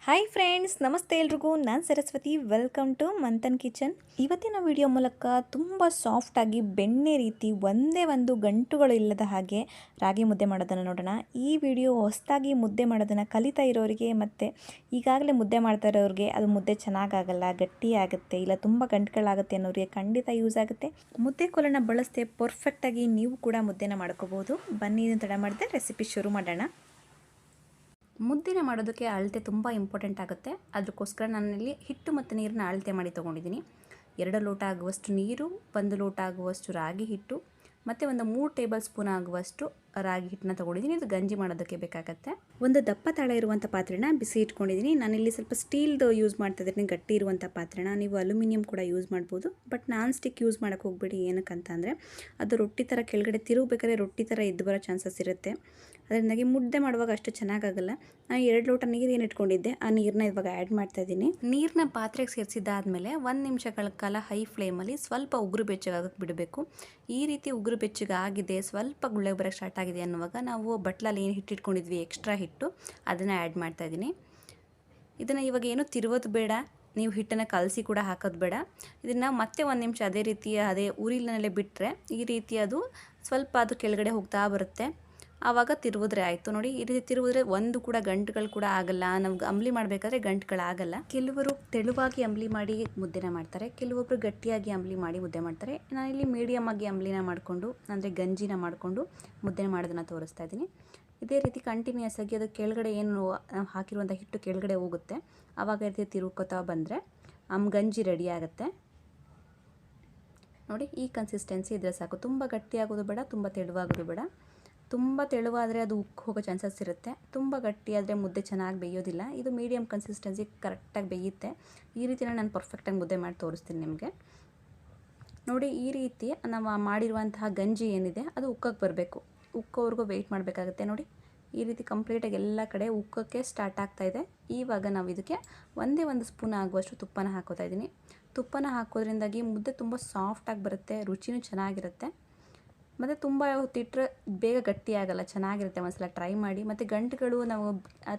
Hi friends, ನಮಸ್ತೆ ಎಲ್ರಿಗೂ. ನಾನು Saraswati. Welcome to Manthan kitchen. ಇವತ್ತಿನ ವಿಡಿಯೋ ಮೂಲಕ ತುಂಬ ಸಾಫ್ಟಾಗಿ ಬೆಣ್ಣೆ ರೀತಿ ಒಂದೇ ಒಂದು ಗಂಟುಗಳು ಇಲ್ಲದ ಹಾಗೆ ರಾಗಿ ಮುದ್ದೆ ಮಾಡೋದನ್ನು ನೋಡೋಣ. ಈ ವಿಡಿಯೋ ಹೊಸದಾಗಿ ಮುದ್ದೆ ಮಾಡೋದನ್ನು ಕಲಿತಾ ಇರೋರಿಗೆ ಮತ್ತು ಈಗಾಗಲೇ ಮುದ್ದೆ ಮಾಡ್ತಾ ಇರೋರಿಗೆ ಅದು ಮುದ್ದೆ ಚೆನ್ನಾಗಾಗಲ್ಲ, ಗಟ್ಟಿ ಆಗುತ್ತೆ, ಇಲ್ಲ ತುಂಬ ಗಂಟುಗಳಾಗುತ್ತೆ ಅನ್ನೋರಿಗೆ ಖಂಡಿತ ಯೂಸ್ ಆಗುತ್ತೆ. ಮುದ್ದೆ ಕೋಲನ್ನು ಬಳಸದೆ ಪರ್ಫೆಕ್ಟಾಗಿ ನೀವು ಕೂಡ ಮುದ್ದೆನ ಮಾಡ್ಕೋಬೋದು. ಬನ್ನಿ, ಇದನ್ನು ತಡ ಮಾಡದೆ ರೆಸಿಪಿ ಶುರು ಮಾಡೋಣ. ಮುದ್ದೆನ ಮಾಡೋದಕ್ಕೆ ಅಳತೆ ತುಂಬ ಇಂಪಾರ್ಟೆಂಟ್ ಆಗುತ್ತೆ. ಅದಕ್ಕೋಸ್ಕರ ನಾನಿಲ್ಲಿ ಹಿಟ್ಟು ಮತ್ತು ನೀರನ್ನ ಅಳತೆ ಮಾಡಿ ತೊಗೊಂಡಿದ್ದೀನಿ. 2 ಲೋಟ ಆಗುವಷ್ಟು ನೀರು, 1 ಲೋಟ ಆಗುವಷ್ಟು ರಾಗಿ ಹಿಟ್ಟು ಮತ್ತು ಒಂದು 3 ಟೇಬಲ್ ಸ್ಪೂನ್ ಆಗುವಷ್ಟು ರಾಗಿ ಹಿಟ್ಟನ್ನ ತೊಗೊಂಡಿದ್ದೀನಿ. ಇದು ಗಂಜಿ ಮಾಡೋದಕ್ಕೆ ಬೇಕಾಗುತ್ತೆ. ಒಂದು ದಪ್ಪ ತಳ ಇರುವಂಥ ಪಾತ್ರೆನ ಬಿಸಿ ಇಟ್ಕೊಂಡಿದ್ದೀನಿ. ನಾನಿಲ್ಲಿ ಸ್ವಲ್ಪ ಸ್ಟೀಲ್ದು ಯೂಸ್ ಮಾಡ್ತಾ ಇದ್ದೀನಿ, ಗಟ್ಟಿ ಇರುವಂಥ ಪಾತ್ರೆನ. ನೀವು ಅಲ್ಯೂಮಿನಿಯಂ ಕೂಡ ಯೂಸ್ ಮಾಡ್ಬೋದು, ಬಟ್ ನಾನ್ ಸ್ಟಿಕ್ ಯೂಸ್ ಮಾಡೋಕ್ಕೆ ಹೋಗ್ಬೇಡಿ. ಏನಕ್ಕಂತಂದರೆ ಅದು ರೊಟ್ಟಿ ಥರ ಕೆಳಗಡೆ ತಿರುಗಬೇಕಾದ್ರೆ ರೊಟ್ಟಿ ಥರ ಎದ್ದು ಬರೋ ಚಾನ್ಸಸ್ ಇರುತ್ತೆ. ಅದರಿಂದಾಗಿ ಮುದ್ದೆ ಮಾಡುವಾಗ ಅಷ್ಟು ಚೆನ್ನಾಗಾಗಲ್ಲ. ನಾನು 2 ಲೋಟ ನೀರು ಏನು ಇಟ್ಕೊಂಡಿದ್ದೆ ಆ ನೀರನ್ನ ಇವಾಗ ಆ್ಯಡ್ ಮಾಡ್ತಾಯಿದ್ದೀನಿ. ನೀರನ್ನ ಪಾತ್ರೆಗೆ ಸೇರಿಸಿದ್ದಾದಮೇಲೆ 1 ನಿಮಿಷಗಳ ಕಾಲ ಹೈ ಫ್ಲೇಮಲ್ಲಿ ಸ್ವಲ್ಪ ಉಗುರು ಬೆಚ್ಚಗಾಗಕ್ಕೆ ಬಿಡಬೇಕು. ಈ ರೀತಿ ಉಗುರು ಬೆಚ್ಚಗಾಗಿದೆ, ಸ್ವಲ್ಪ ಗುಳ್ಳೆ ಬರೋಕ್ಕೆ ಸ್ಟಾರ್ಟ್ ಆಗಿದೆ ಅನ್ನುವಾಗ ನಾವು ಬಟ್ಲಲ್ಲಿ ಏನು ಹಿಟ್ಟಿಟ್ಕೊಂಡಿದ್ವಿ ಎಕ್ಸ್ಟ್ರಾ ಹಿಟ್ಟು, ಅದನ್ನು ಆ್ಯಡ್ ಮಾಡ್ತಾಯಿದ್ದೀನಿ. ಇದನ್ನು ಇವಾಗ ಏನು ತಿರುಗೋದು ಬೇಡ, ನೀವು ಹಿಟ್ಟನ್ನು ಕಲಸಿ ಕೂಡ ಹಾಕೋದು ಬೇಡ. ಇದನ್ನು ಮತ್ತೆ 1 ನಿಮಿಷ ಅದೇ ಉರಿಲಿನಲ್ಲೇ ಬಿಟ್ಟರೆ ಈ ರೀತಿ ಅದು ಸ್ವಲ್ಪ ಅದು ಕೆಳಗಡೆ ಹೋಗ್ತಾ ಬರುತ್ತೆ. ಆವಾಗ ತಿರುವಿದ್ರೆ ಆಯಿತು. ನೋಡಿ, ಈ ರೀತಿ ತಿರುವಿದ್ರೆ ಒಂದು ಕೂಡ ಗಂಟುಗಳು ಕೂಡ ಆಗಲ್ಲ. ನಮ್ಗೆ ಅಂಬ್ಲಿ ಮಾಡಬೇಕಾದ್ರೆ ಗಂಟುಗಳಾಗಲ್ಲ. ಕೆಲವರು ತೆಳುವಾಗಿ ಅಂಬ್ಲಿ ಮಾಡಿ ಮುದ್ದೆನ ಮಾಡ್ತಾರೆ, ಕೆಲವೊಬ್ಬರು ಗಟ್ಟಿಯಾಗಿ ಅಂಬ್ಲಿ ಮಾಡಿ ಮುದ್ದೆ ಮಾಡ್ತಾರೆ. ನಾನಿಲ್ಲಿ ಮೀಡಿಯಮ್ ಆಗಿ ಅಂಬ್ಲಿನ ಮಾಡಿಕೊಂಡು, ಅಂದರೆ ಗಂಜಿನ ಮಾಡಿಕೊಂಡು ಮುದ್ದೆ ಮಾಡೋದನ್ನು ತೋರಿಸ್ತಾ ಇದ್ದೀನಿ. ಇದೇ ರೀತಿ ಕಂಟಿನ್ಯೂಸ್ ಆಗಿ ಅದು ಕೆಳಗಡೆ ಏನು ನಾವು ಹಾಕಿರುವಂಥ ಹಿಟ್ಟು ಕೆಳಗಡೆ ಹೋಗುತ್ತೆ. ಆವಾಗ ಈ ರೀತಿ ತಿರುಗ್ಕೋತಾ ಬಂದರೆ ಗಂಜಿ ರೆಡಿ ಆಗುತ್ತೆ. ನೋಡಿ, ಈ ಕನ್ಸಿಸ್ಟೆನ್ಸಿ ಇದ್ರೆ ಸಾಕು. ತುಂಬ ಗಟ್ಟಿಯಾಗೋದು ಬೇಡ, ತುಂಬ ತೆಳುವಾಗೋದು ಬೇಡ. ತುಂಬ ತೆಳುವಾದರೆ ಅದು ಉಕ್ಕಿ ಹೋಗೋ ಚಾನ್ಸಸ್ ಇರುತ್ತೆ, ತುಂಬ ಗಟ್ಟಿಯಾದರೆ ಮುದ್ದೆ ಚೆನ್ನಾಗಿ ಬೇಯೋದಿಲ್ಲ. ಇದು ಮೀಡಿಯಮ್ ಕನ್ಸಿಸ್ಟೆನ್ಸಿ ಕರೆಕ್ಟಾಗಿ ಬೇಯುತ್ತೆ. ಈ ರೀತಿನ ನಾನು ಪರ್ಫೆಕ್ಟಾಗಿ ಮುದ್ದೆ ಮಾಡಿ ತೋರಿಸ್ತೀನಿ ನಿಮಗೆ. ನೋಡಿ, ಈ ರೀತಿ ನಾವು ಮಾಡಿರುವಂತಹ ಗಂಜಿ ಏನಿದೆ ಅದು ಉಕ್ಕಕ್ಕೆ ಬರಬೇಕು. ಉಕ್ಕೋವರೆಗೂ ವೆಯ್ಟ್ ಮಾಡಬೇಕಾಗುತ್ತೆ. ನೋಡಿ, ಈ ರೀತಿ ಕಂಪ್ಲೀಟಾಗಿ ಎಲ್ಲ ಕಡೆ ಉಕ್ಕಕ್ಕೆ ಸ್ಟಾರ್ಟ್ ಆಗ್ತಾಯಿದೆ. ಇವಾಗ ನಾವು ಇದಕ್ಕೆ 1 ಸ್ಪೂನ್ ಆಗುವಷ್ಟು ತುಪ್ಪನ ಹಾಕೋತಾ ಇದ್ದೀನಿ. ತುಪ್ಪನ ಹಾಕೋದ್ರಿಂದಾಗಿ ಮುದ್ದೆ ತುಂಬ ಸಾಫ್ಟಾಗಿ ಬರುತ್ತೆ, ರುಚಿನೂ ಚೆನ್ನಾಗಿರುತ್ತೆ. ಮತ್ತು ತುಂಬ ಹೊತ್ತಿಟ್ಟರೆ ಬೇಗ ಗಟ್ಟಿಯಾಗಲ್ಲ, ಚೆನ್ನಾಗಿರುತ್ತೆ. ಒಂದ್ಸಲ ಟ್ರೈ ಮಾಡಿ. ಮತ್ತು ಗಂಟುಗಳು ನಾವು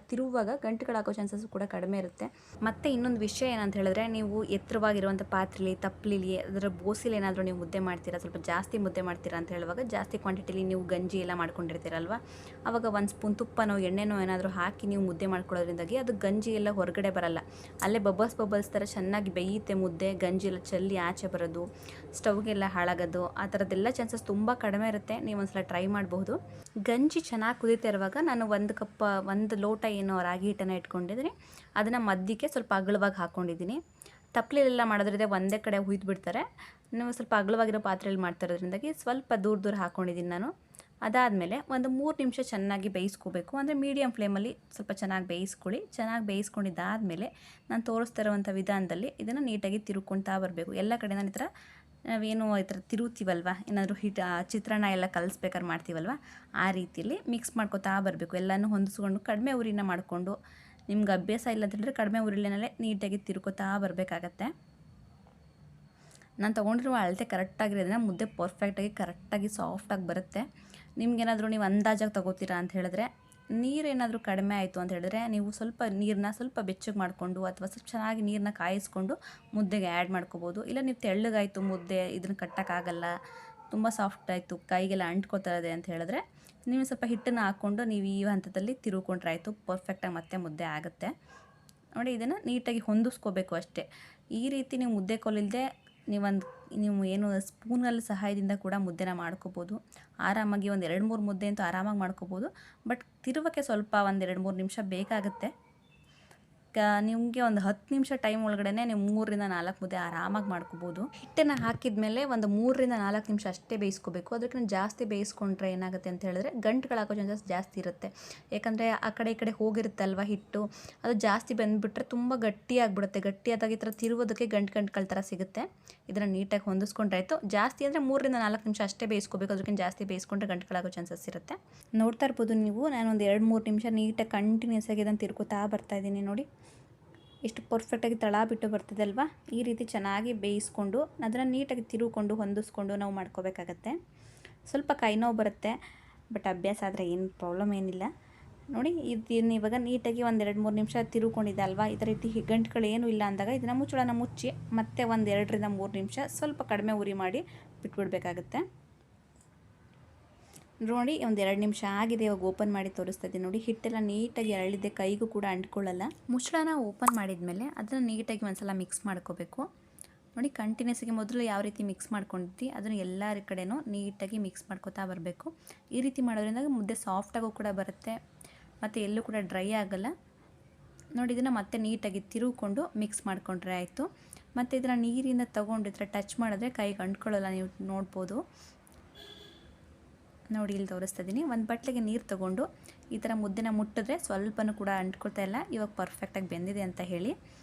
ತಿರುವಾಗ ಗಂಟುಗಳಾಗೋ ಚಾನ್ಸಸ್ ಕೂಡ ಕಡಿಮೆ ಇರುತ್ತೆ. ಮತ್ತು ಇನ್ನೊಂದು ವಿಷಯ ಏನಂತ ಹೇಳಿದ್ರೆ, ನೀವು ಎತ್ತರವಾಗಿರುವಂಥ ಪಾತ್ರೆಲಿ, ತಪ್ಪಲಿಲಿ, ಅದರ ಬೋಸಿಲಿ ಏನಾದರೂ ನೀವು ಮುದ್ದೆ ಮಾಡ್ತೀರಾ, ಸ್ವಲ್ಪ ಜಾಸ್ತಿ ಮುದ್ದೆ ಮಾಡ್ತೀರಾ ಅಂತ ಹೇಳುವಾಗ ಜಾಸ್ತಿ ಕ್ವಾಂಟಿಟಿಲಿ ನೀವು ಗಂಜಿ ಎಲ್ಲ ಮಾಡ್ಕೊಂಡಿರ್ತೀರಲ್ವ, ಆವಾಗ 1 ಸ್ಪೂನ್ ತುಪ್ಪನೋ ಎಣ್ಣೆನೋ ಏನಾದರೂ ಹಾಕಿ ನೀವು ಮುದ್ದೆ ಮಾಡ್ಕೊಳ್ಳೋದ್ರಿಂದಾಗಿ ಅದು ಗಂಜಿ ಎಲ್ಲ ಹೊರಗಡೆ ಬರಲ್ಲ. ಅಲ್ಲೇ ಬಬಲ್ಸ್ ಥರ ಚೆನ್ನಾಗಿ ಬೇಯುತ್ತೆ ಮುದ್ದೆ. ಗಂಜಿ ಎಲ್ಲ ಚೆಲ್ಲಿ ಆಚೆ ಬರೋದು, ಸ್ಟವ್ಗೆಲ್ಲ ಹಾಳಾಗೋದು, ಆ ಥರದ್ದೆಲ್ಲ ಚಾನ್ಸಸ್ ತುಂಬ ಕಡಿಮೆ ಇರುತ್ತೆ. ನೀವು ಒಂದ್ಸಲ ಟ್ರೈ ಮಾಡಬಹುದು. ಗಂಜಿ ಚೆನ್ನಾಗಿ ಕುದೀತಾ ಇರುವಾಗ ನಾನು 1 ಲೋಟ ಏನೋ ರಾಗಿ ಹಿಟ್ಟನ್ನು ಇಟ್ಕೊಂಡಿದ್ದೀನಿ, ಅದನ್ನು ಮಧ್ಯಕ್ಕೆ ಸ್ವಲ್ಪ ಅಗಲವಾಗಿ ಹಾಕ್ಕೊಂಡಿದ್ದೀನಿ. ತಪ್ಪಲೆಲ್ಲ ಮಾಡೋದ್ರಿಂದ ಒಂದೇ ಕಡೆ ಹುಯ್ದು ಬಿಡ್ತಾರೆ. ನೀವು ಸ್ವಲ್ಪ ಅಗಲವಾಗಿರೋ ಪಾತ್ರೆಯಲ್ಲಿ ಮಾಡ್ತಾ ಇರೋದ್ರಿಂದಾಗಿ ಸ್ವಲ್ಪ ದೂರ ಹಾಕ್ಕೊಂಡಿದ್ದೀನಿ ನಾನು. ಅದಾದಮೇಲೆ 3 ನಿಮಿಷ ಚೆನ್ನಾಗಿ ಬೇಯಿಸ್ಕೋಬೇಕು. ಅಂದರೆ ಮೀಡಿಯಮ್ ಫ್ಲೇಮಲ್ಲಿ ಸ್ವಲ್ಪ ಚೆನ್ನಾಗಿ ಬೇಯಿಸ್ಕೊಳ್ಳಿ. ಚೆನ್ನಾಗಿ ಬೇಯಿಸ್ಕೊಂಡಿದ್ದಾದಮೇಲೆ ನಾನು ತೋರಿಸ್ತಾ ಇರುವಂಥ ವಿಧಾನದಲ್ಲಿ ಇದನ್ನು ನೀಟಾಗಿ ತಿರುಗ್ಕೊಳ್ತಾ ಬರಬೇಕು. ಎಲ್ಲ ಕಡೆ ನಾನು ಈ ಥರ ನಾವೇನು ಈ ಥರ ತಿರುಗ್ತೀವಲ್ವ, ಏನಾದರೂ ಚಿತ್ರಾನ್ನ ಎಲ್ಲ ಕಲಿಸ್ಬೇಕಾದ್ರೆ ಮಾಡ್ತೀವಲ್ವ, ಆ ರೀತಿಯಲ್ಲಿ ಮಿಕ್ಸ್ ಮಾಡ್ಕೊತಾ ಬರಬೇಕು. ಎಲ್ಲನೂ ಹೊಂದಿಸ್ಕೊಂಡು ಕಡಿಮೆ ಉರಿನ ಮಾಡಿಕೊಂಡು, ನಿಮ್ಗೆ ಅಭ್ಯಾಸ ಇಲ್ಲ ಅಂತ ಹೇಳಿದ್ರೆ ಕಡಿಮೆ ಉರಿಲಿನಲ್ಲೇ ನೀಟಾಗಿ ತಿರುಗ್ಕೊತಾ ಬರಬೇಕಾಗತ್ತೆ. ನಾನು ತೊಗೊಂಡಿರುವ ಅಳತೆ ಕರೆಕ್ಟಾಗಿರೋದ್ರಿಂದ ಮುದ್ದೆ ಪರ್ಫೆಕ್ಟಾಗಿ ಕರೆಕ್ಟಾಗಿ ಸಾಫ್ಟಾಗಿ ಬರುತ್ತೆ. ನಿಮ್ಗೇನಾದರೂ ನೀವು ಅಂದಾಜಾಗಿ ತೊಗೋತೀರಾ ಅಂತ ಹೇಳಿದ್ರೆ, ನೀರೇನಾದರೂ ಕಡಿಮೆ ಆಯಿತು ಅಂತ ಹೇಳಿದ್ರೆ ನೀವು ಸ್ವಲ್ಪ ನೀರನ್ನ ಸ್ವಲ್ಪ ಬೆಚ್ಚಗೆ ಮಾಡಿಕೊಂಡು, ಅಥವಾ ಸ್ವಲ್ಪ ಚೆನ್ನಾಗಿ ನೀರನ್ನ ಕಾಯಿಸ್ಕೊಂಡು ಮುದ್ದೆಗೆ ಆ್ಯಡ್ ಮಾಡ್ಕೋಬೋದು. ಇಲ್ಲ ನೀವು ತೆಳ್ಳಗಾಯಿತು ಮುದ್ದೆ, ಇದನ್ನು ಕಟ್ಟೋಕ್ಕಾಗಲ್ಲ, ತುಂಬ ಸಾಫ್ಟ್ ಆಯಿತು, ಕೈಗೆಲ್ಲ ಅಂಟ್ಕೋತಾ ಇದೆ ಅಂತ ಹೇಳಿದ್ರೆ ನೀವು ಸ್ವಲ್ಪ ಹಿಟ್ಟನ್ನು ಹಾಕ್ಕೊಂಡು ನೀವು ಈ ಹಂತದಲ್ಲಿ ತಿರುಗ್ಕೊಂಡ್ರೆ ಆಯಿತು, ಪರ್ಫೆಕ್ಟಾಗಿ ಮತ್ತೆ ಮುದ್ದೆ ಆಗುತ್ತೆ. ನೋಡಿ, ಇದನ್ನು ನೀಟಾಗಿ ಹೊಂದಿಸ್ಕೋಬೇಕು ಅಷ್ಟೇ. ಈ ರೀತಿ ನೀವು ಮುದ್ದೆ ಕೊಲಿಲ್ಲದೆ ನೀವು ಏನು ಸ್ಪೂನಲ್ಲಿ ಸಹಾಯದಿಂದ ಕೂಡ ಮುದ್ದೆನ ಮಾಡ್ಕೋಬೋದು. ಆರಾಮಾಗಿ 2-3 ಮುದ್ದೆ ಅಂತೂ ಆರಾಮಾಗಿ ಮಾಡ್ಕೋಬೋದು. ಬಟ್ ತಿರುವಕ್ಕೆ ಸ್ವಲ್ಪ 2-3 ನಿಮಿಷ ಬೇಕಾಗುತ್ತೆ. ನಿಮಗೆ 10 ನಿಮಿಷ ಟೈಮ್ ಒಳಗಡೆ ನೀವು 3-4 ಮುದ್ದೆ ಆರಾಮಾಗಿ ಮಾಡ್ಕೋಬೋದು. ಹಿಟ್ಟನ್ನು ಹಾಕಿದ ಮೇಲೆ 3-4 ನಿಮಿಷ ಅಷ್ಟೇ ಬೇಯಿಸ್ಕೋಬೇಕು. ಅದಕ್ಕೆ ಜಾಸ್ತಿ ಬೇಯಿಸ್ಕೊಂಡ್ರೆ ಏನಾಗುತ್ತೆ ಅಂತ ಹೇಳಿದ್ರೆ ಗಂಟುಗಳಾಗೋ ಚಾನ್ಸಸ್ ಜಾಸ್ತಿ ಇರುತ್ತೆ. ಯಾಕಂದರೆ ಆ ಕಡೆ ಈ ಕಡೆ ಹೋಗಿರುತ್ತಲ್ವ ಹಿಟ್ಟು, ಅದು ಜಾಸ್ತಿ ಬಂದುಬಿಟ್ರೆ ತುಂಬ ಗಟ್ಟಿಯಾಗಿಬಿಡುತ್ತೆ. ಗಟ್ಟಿಯಾದಾಗ ಈ ಥರ ತಿರುವುದಕ್ಕೆ ಗಂಟುಗಳ ಥರ ಸಿಗುತ್ತೆ. ಇದನ್ನು ನೀಟಾಗಿ ಹೊಂದಿಸ್ಕೊಂಡ್ರಾಯ್ತು. ಜಾಸ್ತಿ ಅಂದರೆ 3-4 ನಿಮಿಷ ಅಷ್ಟೇ ಬೇಯಿಸ್ಕೋಬೇಕು. ಅದಕ್ಕಿಂತ ಜಾಸ್ತಿ ಬೇಯಿಸ್ಕೊಂಡ್ರೆ ಗಂಟುಗಳಾಗೋ ಚಾನ್ಸಸ್ ಇರುತ್ತೆ. ನೋಡ್ತಾ ಇರ್ಬೋದು ನೀವು, ನಾನು 2-3 ನಿಮಿಷ ನೀಟಾಗಿ ಕಂಟಿನ್ಯೂಸ್ ಆಗಿ ಇದನ್ನು ತಿರ್ಕೋತಾ ಬರ್ತಾಯಿದ್ದೀನಿ. ನೋಡಿ, ಎಷ್ಟು ಪರ್ಫೆಕ್ಟಾಗಿ ತಳ ಬಿಟ್ಟು ಬರ್ತಿದೆ ಅಲ್ವಾ. ಈ ರೀತಿ ಚೆನ್ನಾಗಿ ಬೇಯಿಸ್ಕೊಂಡು ಅದನ್ನು ನೀಟಾಗಿ ತಿರುಗಿಕೊಂಡು ಹೊಂದಿಸ್ಕೊಂಡು ನಾವು ಮಾಡ್ಕೋಬೇಕಾಗತ್ತೆ. ಸ್ವಲ್ಪ ಕೈ ನೋವು ಬರುತ್ತೆ, ಬಟ್ ಅಭ್ಯಾಸ ಆದರೆ ಏನು ಪ್ರಾಬ್ಲಮ್ ಏನಿಲ್ಲ. ನೋಡಿ ಇದನ್ನು ಇವಾಗ ನೀಟಾಗಿ ಒಂದು 2-3 ನಿಮಿಷ ತಿರುಕೊಂಡಿದೆ ಅಲ್ವಾ. ಇದೇ ರೀತಿ ಗಂಟುಗಳು ಏನೂ ಇಲ್ಲ ಅಂದಾಗ ಇದನ್ನು ಮುಚ್ಚಳನ ಮುಚ್ಚಿ ಮತ್ತೆ ಒಂದು 2-3 ನಿಮಿಷ ಸ್ವಲ್ಪ ಕಡಿಮೆ ಉರಿ ಮಾಡಿ ಬಿಟ್ಬಿಡ್ಬೇಕಾಗತ್ತೆ. ನೋಡಿ ಒಂದು 2 ನಿಮಿಷ ಆಗಿದೆ. ಇವಾಗ ಓಪನ್ ಮಾಡಿ ತೋರಿಸ್ತಾ ಇದ್ದೀನಿ ನೋಡಿ. ಹಿಟ್ಟೆಲ್ಲ ನೀಟಾಗಿ ಅರಳಿದೆ, ಕೈಗೂ ಕೂಡ ಅಂಟ್ಕೊಳ್ಳಲ್ಲ. ಮುಚ್ಚಳನ ಓಪನ್ ಮಾಡಿದ್ಮೇಲೆ ಅದನ್ನು ನೀಟಾಗಿ ಒಂದ್ಸಲ ಮಿಕ್ಸ್ ಮಾಡ್ಕೋಬೇಕು. ನೋಡಿ ಕಂಟಿನ್ಯೂಸಾಗಿ ಮೊದಲು ಯಾವ ರೀತಿ ಮಿಕ್ಸ್ ಮಾಡ್ಕೊಂಡಿದ್ವಿ ಅದನ್ನು ಎಲ್ಲರ ಕಡೆನೂ ನೀಟಾಗಿ ಮಿಕ್ಸ್ ಮಾಡ್ಕೊತಾ ಬರಬೇಕು. ಈ ರೀತಿ ಮಾಡೋದ್ರಿಂದ ಮುದ್ದೆ ಸಾಫ್ಟಾಗೂ ಕೂಡ ಬರುತ್ತೆ ಮತ್ತು ಎಲ್ಲೂ ಕೂಡ ಡ್ರೈ ಆಗಲ್ಲ. ನೋಡಿ ಇದನ್ನು ಮತ್ತೆ ನೀಟಾಗಿ ತಿರುಗಿಕೊಂಡು ಮಿಕ್ಸ್ ಮಾಡ್ಕೊಂಡ್ರೆ ಆಯಿತು. ಮತ್ತು ಇದನ್ನು ನೀರಿಂದ ತೊಗೊಂಡು ಈ ಥರ ಟಚ್ ಮಾಡಿದ್ರೆ ಕೈಗೆ ಅಂಟ್ಕೊಳ್ಳಲ್ಲ, ನೀವು ನೋಡ್ಬೋದು. ನೋಡಿ ಇಲ್ಲಿ ತೋರಿಸ್ತಾ ಇದ್ದೀನಿ. ಒಂದು ಬಟ್ಲಿಗೆ ನೀರು ತೊಗೊಂಡು ಈ ಥರ ಮುದ್ದೆನ ಮುಟ್ಟಿದ್ರೆ ಸ್ವಲ್ಪನೂ ಕೂಡ ಅಂಟ್ಕೊಳ್ತಾ ಇಲ್ಲ. ಇವಾಗ ಪರ್ಫೆಕ್ಟಾಗಿ ಬೆಂದಿದೆ ಅಂತ ಹೇಳಿ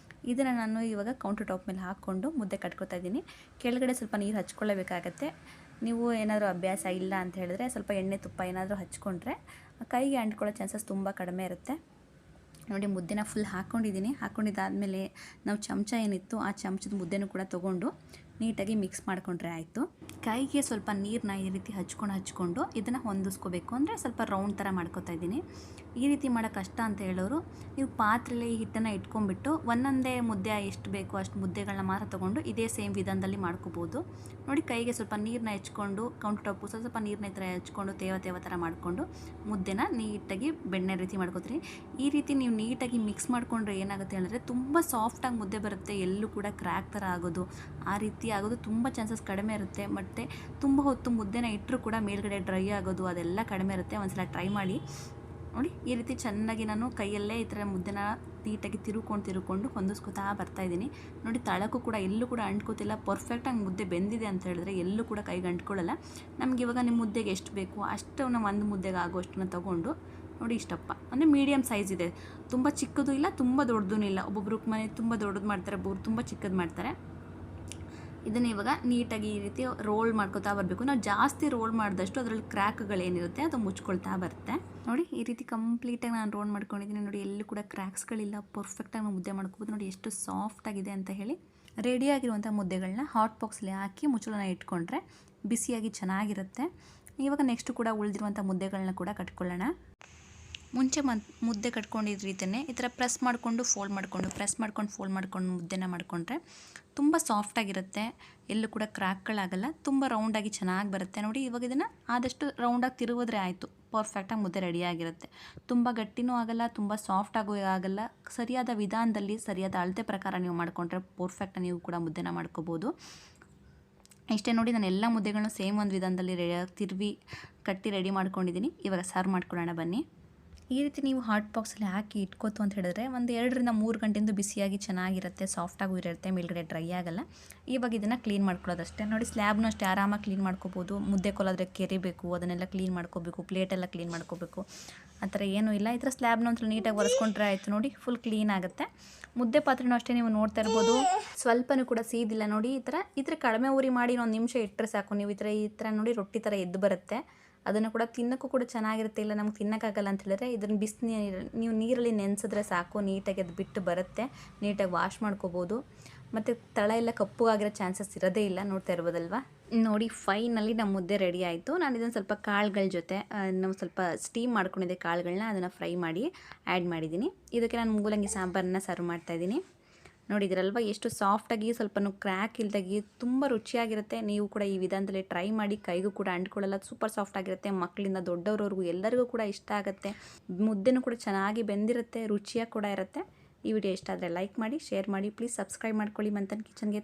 ಇದನ್ನು ನಾನು ಇವಾಗ ಕೌಂಟರ್ ಟಾಪ್ ಮೇಲೆ ಹಾಕ್ಕೊಂಡು ಮುದ್ದೆ ಕಟ್ಕೊತಾ ಇದ್ದೀನಿ. ಕೆಳಗಡೆ ಸ್ವಲ್ಪ ನೀರು ಹಚ್ಕೊಳ್ಳಬೇಕಾಗತ್ತೆ. ನೀವು ಏನಾದರೂ ಅಭ್ಯಾಸ ಇಲ್ಲ ಅಂತ ಹೇಳಿದ್ರೆ ಸ್ವಲ್ಪ ಎಣ್ಣೆ ತುಪ್ಪ ಏನಾದರೂ ಹಚ್ಕೊಂಡ್ರೆ ಕೈಗೆ ಅಂಟ್ಕೊಳ್ಳೋ ಚಾನ್ಸಸ್ ತುಂಬ ಕಡಿಮೆ ಇರುತ್ತೆ. ನೋಡಿ ಮುದ್ದೆನ ಫುಲ್ ಹಾಕ್ಕೊಂಡಿದ್ದೀನಿ. ಹಾಕ್ಕೊಂಡಿದ್ದಾದಮೇಲೆ ನಾವು ಚಮಚ ಏನಿತ್ತು ಆ ಚಮಚದ ಮುದ್ದೆನೂ ಕೂಡ ತೊಗೊಂಡು ನೀಟಾಗಿ ಮಿಕ್ಸ್ ಮಾಡಿಕೊಂಡ್ರೆ ಆಯಿತು. ಕೈಗೆ ಸ್ವಲ್ಪ ನೀರನ್ನ ಈ ರೀತಿ ಹಚ್ಕೊಂಡು ಇದನ್ನು ಹೊಂದಿಸ್ಕೋಬೇಕು. ಅಂದರೆ ಸ್ವಲ್ಪ ರೌಂಡ್ ಥರ ಮಾಡ್ಕೊತಾ ಇದ್ದೀನಿ. ಈ ರೀತಿ ಮಾಡೋ ಕಷ್ಟ ಅಂತ ಹೇಳೋರು ನೀವು ಪಾತ್ರೆಯಲ್ಲಿ ಈ ಹಿಟ್ಟನ್ನು ಇಟ್ಕೊಂಡ್ಬಿಟ್ಟು ಒಂದೊಂದೇ ಮುದ್ದೆ ಎಷ್ಟು ಬೇಕೋ ಅಷ್ಟು ಮುದ್ದೆಗಳನ್ನ ಮಾತ್ರ ತೊಗೊಂಡು ಇದೇ ಸೇಮ್ ವಿಧಾನದಲ್ಲಿ ಮಾಡ್ಕೋಬೋದು. ನೋಡಿ ಕೈಗೆ ಸ್ವಲ್ಪ ನೀರನ್ನ ಹೆಚ್ಕೊಂಡು ಕೌಂಟರ್ ಟಾಪು ಸ್ವಲ್ಪ ನೀರನ್ನ ಈ ಥರ ಹೆಚ್ಕೊಂಡು ತೇವ ಥರ ಮಾಡಿಕೊಂಡು ಮುದ್ದೆನ ನೀಟಾಗಿ ಬೆಣ್ಣೆ ರೀತಿ ಮಾಡ್ಕೋತೀರಿ. ಈ ರೀತಿ ನೀವು ನೀಟಾಗಿ ಮಿಕ್ಸ್ ಮಾಡಿಕೊಂಡ್ರೆ ಏನಾಗುತ್ತೆ ಹೇಳಿದ್ರೆ ತುಂಬ ಸಾಫ್ಟಾಗಿ ಮುದ್ದೆ ಬರುತ್ತೆ. ಎಲ್ಲೂ ಕೂಡ ಕ್ರ್ಯಾಕ್ ಥರ ಆಗೋದು ಆ ರೀತಿ ಆಗೋದು ತುಂಬ ಚಾನ್ಸಸ್ ಕಡಿಮೆ ಇರುತ್ತೆ. ಮತ್ತು ತುಂಬ ಹೊತ್ತು ಮುದ್ದೆನ ಇಟ್ಟರೂ ಕೂಡ ಮೇಲ್ಗಡೆ ಡ್ರೈ ಆಗೋದು ಅದೆಲ್ಲ ಕಡಿಮೆ ಇರುತ್ತೆ. ಒಂದ್ಸಲ ಟ್ರೈ ಮಾಡಿ ನೋಡಿ. ಈ ರೀತಿ ಚೆನ್ನಾಗಿ ನಾನು ಕೈಯಲ್ಲೇ ಈ ಥರ ಮುದ್ದೆನ ನೀಟಾಗಿ ತಿರುಕೊಂಡು ಹೊಂದಿಸ್ಕೊತಾ ಬರ್ತಾಯಿದ್ದೀನಿ. ನೋಡಿ ತಳಕ್ಕೂ ಕೂಡ ಎಲ್ಲೂ ಕೂಡ ಅಂಟ್ಕೋತಿಲ್ಲ. ಪರ್ಫೆಕ್ಟಾಗಿ ಮುದ್ದೆ ಬೆಂದಿದೆ ಅಂತ ಹೇಳಿದ್ರೆ ಎಲ್ಲೂ ಕೂಡ ಕೈಗೆ ಅಂಟ್ಕೊಳ್ಳಲ್ಲ. ನಮ್ಗೆ ಇವಾಗ ನಿಮ್ಮ ಮುದ್ದೆಗೆ ಎಷ್ಟು ಬೇಕು ಅಷ್ಟು ನಾವು ಒಂದು ಮುದ್ದೆಗೆ ಆಗೋಷ್ಟನ್ನ ತೊಗೊಂಡು ನೋಡಿ ಇಷ್ಟಪ್ಪ ಅಂದರೆ ಮೀಡಿಯಮ್ ಸೈಜ್ ಇದೆ. ತುಂಬ ಚಿಕ್ಕದು ಇಲ್ಲ, ತುಂಬ ದೊಡ್ಡದೂ ಇಲ್ಲ. ಒಬ್ಬೊಬ್ರು ಮನೆ ತುಂಬ ದೊಡ್ಡದು ಮಾಡ್ತಾರೆ, ಒಬ್ಬರು ತುಂಬ ಚಿಕ್ಕದು ಮಾಡ್ತಾರೆ. ಇದನ್ನು ಇವಾಗ ನೀಟಾಗಿ ಈ ರೀತಿ ರೋಲ್ ಮಾಡ್ಕೊತಾ ಬರಬೇಕು. ನಾವು ಜಾಸ್ತಿ ರೋಲ್ ಮಾಡಿದಷ್ಟು ಅದರಲ್ಲಿ ಕ್ರ್ಯಾಕ್ಗಳೇನಿರುತ್ತೆ ಅದು ಮುಚ್ಕೊಳ್ತಾ ಬರುತ್ತೆ. ನೋಡಿ ಈ ರೀತಿ ಕಂಪ್ಲೀಟಾಗಿ ನಾನು ರೋಲ್ ಮಾಡ್ಕೊಂಡಿದ್ದೀನಿ. ನೋಡಿ ಎಲ್ಲೂ ಕೂಡ ಕ್ರ್ಯಾಕ್ಸ್ಗಳಿಲ್ಲ. ಪರ್ಫೆಕ್ಟಾಗಿ ನಾವು ಮುದ್ದೆ ಮಾಡ್ಕೋಬೋದು. ನೋಡಿ ಎಷ್ಟು ಸಾಫ್ಟಾಗಿದೆ ಅಂತ ಹೇಳಿ. ರೆಡಿಯಾಗಿರುವಂಥ ಮುದ್ದೆಗಳನ್ನ ಹಾಟ್ ಬಾಕ್ಸಲ್ಲಿ ಹಾಕಿ ಮುಚ್ಚಳನ ಇಟ್ಕೊಂಡ್ರೆ ಬಿಸಿಯಾಗಿ ಚೆನ್ನಾಗಿರುತ್ತೆ. ಇವಾಗ ನೆಕ್ಸ್ಟ್ ಕೂಡ ಉಳಿದಿರುವಂಥ ಮುದ್ದೆಗಳನ್ನ ಕೂಡ ಕಟ್ಕೊಳ್ಳೋಣ. ಮುಂಚೆ ಮುದ್ದೆ ಕಟ್ಕೊಂಡಿದ್ದ ರೀತಿಯೇ ಈ ಥರ ಪ್ರೆಸ್ ಮಾಡಿಕೊಂಡು ಫೋಲ್ಡ್ ಮಾಡ್ಕೊಂಡು ಮುದ್ದೆನ ಮಾಡಿಕೊಂಡ್ರೆ ತುಂಬ ಸಾಫ್ಟಾಗಿರುತ್ತೆ. ಎಲ್ಲೂ ಕೂಡ ಕ್ರ್ಯಾಕ್ಗಳಾಗಲ್ಲ. ತುಂಬ ರೌಂಡಾಗಿ ಚೆನ್ನಾಗಿ ಬರುತ್ತೆ. ನೋಡಿ ಇವಾಗ ಇದನ್ನು ಆದಷ್ಟು ರೌಂಡಾಗಿ ತಿರುಗಿದ್ರೆ ಆಯಿತು. ಪರ್ಫೆಕ್ಟಾಗಿ ಮುದ್ದೆ ರೆಡಿಯಾಗಿರುತ್ತೆ. ತುಂಬ ಗಟ್ಟಿನೂ ಆಗಲ್ಲ, ತುಂಬ ಸಾಫ್ಟಾಗೂ ಆಗಲ್ಲ. ಸರಿಯಾದ ವಿಧಾನದಲ್ಲಿ ಸರಿಯಾದ ಅಳತೆ ಪ್ರಕಾರ ನೀವು ಮಾಡಿಕೊಂಡ್ರೆ ಪರ್ಫೆಕ್ಟಾಗಿ ನೀವು ಕೂಡ ಮುದ್ದೆನ ಮಾಡ್ಕೋಬೋದು. ಇಷ್ಟೇ ನೋಡಿ, ನಾನು ಎಲ್ಲ ಮುದ್ದೆಗಳನ್ನೂ ಸೇಮ್ ಒಂದು ವಿಧಾನದಲ್ಲಿ ತಿರುವಿ ಕಟ್ಟಿ ರೆಡಿ ಮಾಡ್ಕೊಂಡಿದ್ದೀನಿ. ಇವಾಗ ಸರ್ವ್ ಮಾಡ್ಕೊಳ್ಳೋಣ ಬನ್ನಿ. ಈ ರೀತಿ ನೀವು ಹಾಟ್ ಬಾಕ್ಸಲ್ಲಿ ಹಾಕಿ ಇಟ್ಕೋತು ಅಂತ ಹೇಳಿದ್ರೆ ಒಂದು 2-3 ಗಂಟೆಯಿಂದ ಬಿಸಿಯಾಗಿ ಚೆನ್ನಾಗಿರುತ್ತೆ. ಸಾಫ್ಟಾಗೂ ಇರುತ್ತೆ, ಮೇಲ್ಗಡೆ ಡ್ರೈ ಆಗಲ್ಲ. ಇವಾಗ ಇದನ್ನು ಕ್ಲೀನ್ ಮಾಡ್ಕೊಳ್ಳೋದಷ್ಟೇ. ನೋಡಿ ಸ್ಲ್ಯಾಬ್ನೂ ಅಷ್ಟೇ ಆರಾಮಾಗಿ ಕ್ಲೀನ್ ಮಾಡ್ಕೋಬೋದು. ಮುದ್ದೆ ಕೊಲಾದ್ರೆ ಕೆರಿಬೇಕು, ಅದನ್ನೆಲ್ಲ ಕ್ಲೀನ್ ಮಾಡ್ಕೋಬೇಕು, ಪ್ಲೇಟೆಲ್ಲ ಕ್ಲೀನ್ ಮಾಡ್ಕೋಬೇಕು, ಆ ಥರ ಏನೂ ಇಲ್ಲ. ಈ ಥರ ಸ್ಲ್ಯಾಬ್ನ ಒಂಥರ ನೀಟಾಗಿ ಒರೆಸ್ಕೊಂಡ್ರೆ ಆಯಿತು. ನೋಡಿ ಫುಲ್ ಕ್ಲೀನ್ ಆಗುತ್ತೆ. ಮುದ್ದೆ ಪಾತ್ರೆನೂ ಅಷ್ಟೇ ನೀವು ನೋಡ್ತಾ ಇರ್ಬೋದು, ಸ್ವಲ್ಪನೂ ಕೂಡ ಸೀದಿಲ್ಲ. ನೋಡಿ ಈ ಥರ ಕಡಿಮೆ ಉರಿ ಮಾಡಿ 1 ನಿಮಿಷ ಇಟ್ಟರೆ ಸಾಕು. ನೀವು ಈ ಥರ ನೋಡಿ ರೊಟ್ಟಿ ಥರ ಎದ್ದು ಬರುತ್ತೆ. ಅದನ್ನು ಕೂಡ ತಿನ್ನೋಕ್ಕೂ ಕೂಡ ಚೆನ್ನಾಗಿರುತ್ತೆ. ಇಲ್ಲ ನಮ್ಗೆ ತಿನ್ನೋಕ್ಕಾಗಲ್ಲ ಅಂತ ಹೇಳಿದ್ರೆ ಇದನ್ನು ನೀವು ನೀರಲ್ಲಿ ನೆನೆಸಿದ್ರೆ ಸಾಕು, ನೀಟಾಗಿ ಅದು ಬಿಟ್ಟು ಬರುತ್ತೆ. ನೀಟಾಗಿ ವಾಶ್ ಮಾಡ್ಕೋಬೋದು. ಮತ್ತು ತಳ ಎಲ್ಲ ಕಪ್ಪುಗಾಗಿರೋ ಚಾನ್ಸಸ್ ಇರೋದೇ ಇಲ್ಲ. ನೋಡ್ತಾ ಇರ್ಬೋದಲ್ವಾ. ನೋಡಿ ಫೈನಲಿ ನಮ್ಮ ಮುದ್ದೆ ರೆಡಿ ಆಯಿತು. ನಾನು ಇದನ್ನು ಸ್ವಲ್ಪ ಕಾಳುಗಳ ಜೊತೆ ನಾವು ಸ್ವಲ್ಪ ಸ್ಟೀಮ್ ಮಾಡ್ಕೊಂಡಿದ್ದೆ ಕಾಳುಗಳನ್ನ, ಅದನ್ನು ಫ್ರೈ ಮಾಡಿ ಆ್ಯಡ್ ಮಾಡಿದ್ದೀನಿ. ಇದಕ್ಕೆ ನಾನು ಮೂಲಂಗಿ ಸಾಂಬಾರನ್ನ ಸರ್ವ್ ಮಾಡ್ತಾಯಿದ್ದೀನಿ. ನೋಡಿದ್ರಲ್ವ ಎಷ್ಟು ಸಾಫ್ಟಾಗಿ ಸ್ವಲ್ಪನೂ ಕ್ರ್ಯಾಕ್ ಇಲ್ದಾಗಿ ತುಂಬ ರುಚಿಯಾಗಿರುತ್ತೆ. ನೀವು ಕೂಡ ಈ ವಿಧಾನದಲ್ಲಿ ಟ್ರೈ ಮಾಡಿ. ಕೈಗೂ ಕೂಡ ಅಂಟ್ಕೊಳ್ಳಲ್ಲ, ಸೂಪರ್ ಸಾಫ್ಟಾಗಿರುತ್ತೆ. ಮಕ್ಕಳಿಂದ ದೊಡ್ಡವ್ರವರೆಗೂ ಎಲ್ಲರಿಗೂ ಕೂಡ ಇಷ್ಟ ಆಗುತ್ತೆ. ಮುದ್ದೆನೂ ಕೂಡ ಚೆನ್ನಾಗಿ ಬೆಂದಿರುತ್ತೆ, ರುಚಿಯಾಗಿ ಕೂಡ ಇರುತ್ತೆ. ಈ ವಿಡಿಯೋ ಇಷ್ಟ ಆದರೆ ಲೈಕ್ ಮಾಡಿ, ಶೇರ್ ಮಾಡಿ, ಪ್ಲೀಸ್ ಸಬ್ಸ್ಕ್ರೈಬ್ ಮಾಡ್ಕೊಳ್ಳಿ ಮಂಥನ್ ಕಿಚನ್ಗೆ.